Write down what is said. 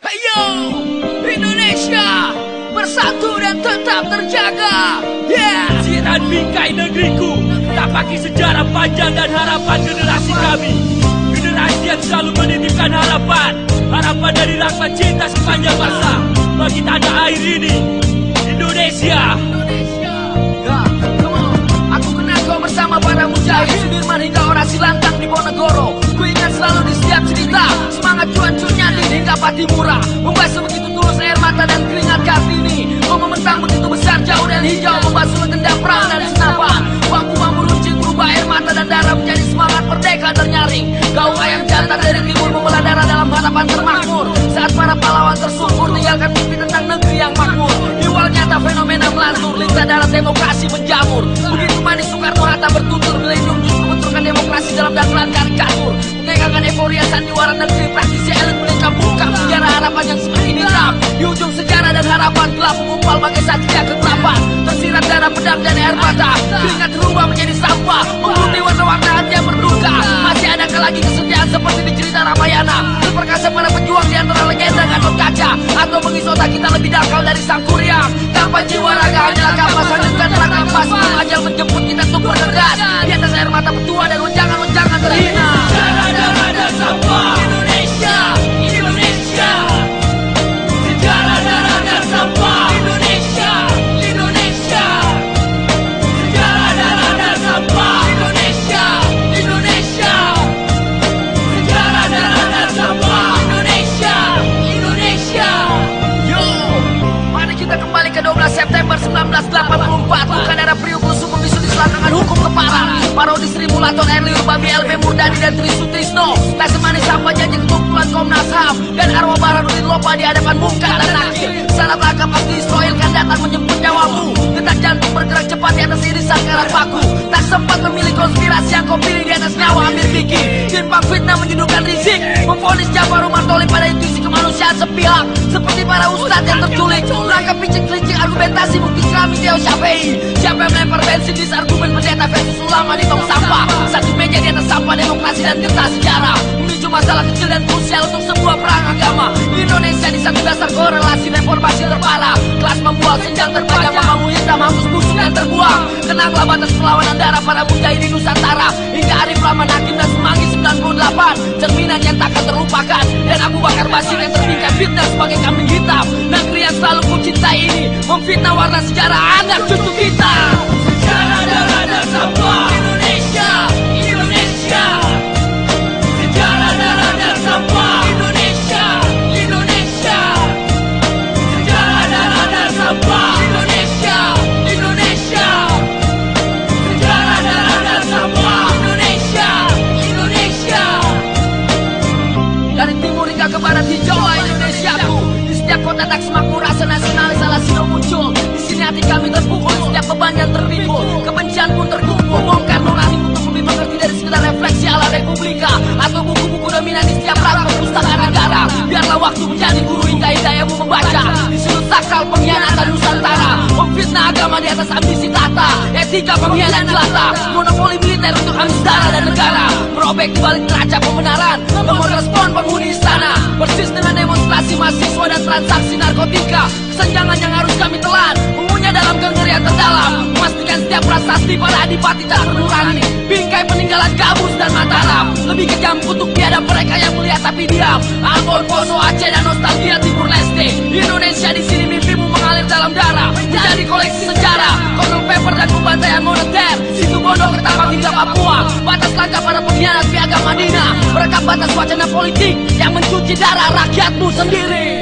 Ayo, Indonesia bersatu dan tetap terjaga. Jiran bingkai negeriku, tak pakai sejarah panjang dan harapan generasi kami. Generasi yang selalu menitipkan harapan, harapan dari rakyat cinta sepanjang masa bagi tanah air ini, Indonesia. Aku kenal kau bersama para mujahid Sudirman hingga orasi lantang di Ponegoro. Ku ingat selalu di setiap cerita semangat cuan-cuan nyanding hingga Patimura, membasuh begitu tulus air mata dan keringat Kartini. Kau membentang begitu besar jauh dan hijau, membasuh legenda perang dan senapan. Bambu-bambu runcing berubah air mata dan darah menjadi semangat merdeka ternyaring. Kau ayam jantan dari timur membelah darah dalam harapan termakmur. Saat para pahlawan tersungkur tinggalkan mimpi tentang negeri yang makmur. Iwal nyata fenomena melantur, lintah dalam demokrasi menjamur. Begitu manis Soekarno-Hatta bertutur, melindung justru benturkan demokrasi dalam dagelan karikatur. Mengegangkan euforia sandiwara negeri, praktisi elit menikam buka sejarah harapan yang semakin hitam. Di ujung sejarah dan harapan gelap mengumpal bagai satria kegelapan. Tersirat darah pedang dan air mata, keringat berubah menjadi sampah, memutih warna-warna hati yang berduka. Masih adakah lagi kesetiaan seperti di cerita Ramayana? Terperkasa para pejuang di antara legenda Gatot Kaca, atau mengisi otak kita lebih dangkal dari sang kuryang? Kapan jiwa raga hanyalah kapas, lanjutkan terang nafas sebelum ajal menjemput kita untuk bergegas di atas air mata petua dan wejangan-wejangan terhina. Darah dan sampah Indonesia, Indonesia. Sejarah darah dan sampah Indonesia, Indonesia. Sejarah darah dan sampah Indonesia, Indonesia. Sejarah darah dan sampah Indonesia, Indonesia. Yo, mari kita kembali ke 12 September 1984. Bukan era Priuk Lusuh membisu di selangkangan hukum keparang. Parodi Seribu Laton, R. Liur, Babi, LB Murdani, dan Tri Sutrisno. Tak semanis apa janji ketumpulan Komnas HAM dan arwah Baharudin Lopa di hadapan Bungkar dan Nakir. Salah langkah pasti Israel kan datang menjemput nyawamu. Detak jantung bergerak cepat di atas irisan karat paku. Tak sempat memilih konspirasi yang kau pilih di atas nyawa Amir Biki. Timpang fitnah menjudulkan Rizik, memvonis Jafar Umar Tolib pada intuisi kemanusiaan sepihak. Seperti para ustadz yang terculik, langkah picik-kelicik argumentasi bukti kami Theo Syafiei. Siapa yang melempar bensin di argumen pendeta versus ulama di tong sampah. Satu meja di atas sampah demokrasi dan kertas sejarah, memicu masalah kecil dan krusial untuk sebuah perang agama. Indonesia di satu dasar korelasi reformasi terparah. Kelas membuat senjang terpanjang, membangun hitam hapus busuk dan terbuang. Kenanglah batas perlawanan darah para mujahidin Nusantara hingga Arif Rahman Hakim dan Semanggi 98, cerminan yang takkan terlupakan. Dan Abu Bakar Basir yang terbingkai fitnah sebagai kambing hitam. Negeri yang selalu ku cintai ini memfitnah warna sejarah anak cucu kita. Sejarah darah dan sampah Indonesia, Indonesia. Sejarah darah dan sampah Indonesia, Indonesia. Sejarah darah dan sampah Indonesia, Indonesia. Sejarah darah dan sampah Indonesia, Indonesia. Dari timur hingga ke barat hijau Indonesiaku. Di setiap kota tak semakmur rasa nasionalis ala sino muncul. Di sini hati kami terpukul, setiap beban yang terpikul. Kebencian pun terkumpul, bongkar nurani untuk lebih mengerti dari sekedar refleksi ala Republika atau buku-buku dominan di setiap rak perpustakaan negara. Biarlah waktu menjadi guru hingga hidayahmu membaca di sudut sakral pengkhianatan Nusantara. Memfitnah agama di atas ambisi tata, etika pengkhianat jelata, monopoli militer untuk ambis darah dan negara. Merobek di balik neraca pembenaran, respon penghuni istana, persis dengan demonstrasi mahasiswa dan transaksi narkotika. Kesenjangan yang harus kami telan, mengunyah dalam kengerian terdalam, memastikan setiap prasasti para adipati tak ternurani. Bingkai peninggalan Gabus dan Mataram, lebih kejam kutuk biadab mereka yang melihat tapi diam. Ambon, Poso, Aceh dan nostalgia Timur Leste. Indonesia di sini mimpimu mengalir dalam darah, menjadi koleksi sejarah. Kontrol paper dan pembantaian moneter, situ Bondo, Ketapang hingga Papua. Batas langkah para pengkhianat piagam Madinah, merekam batas wacana politik yang mencuci darah rakyatmu sendiri.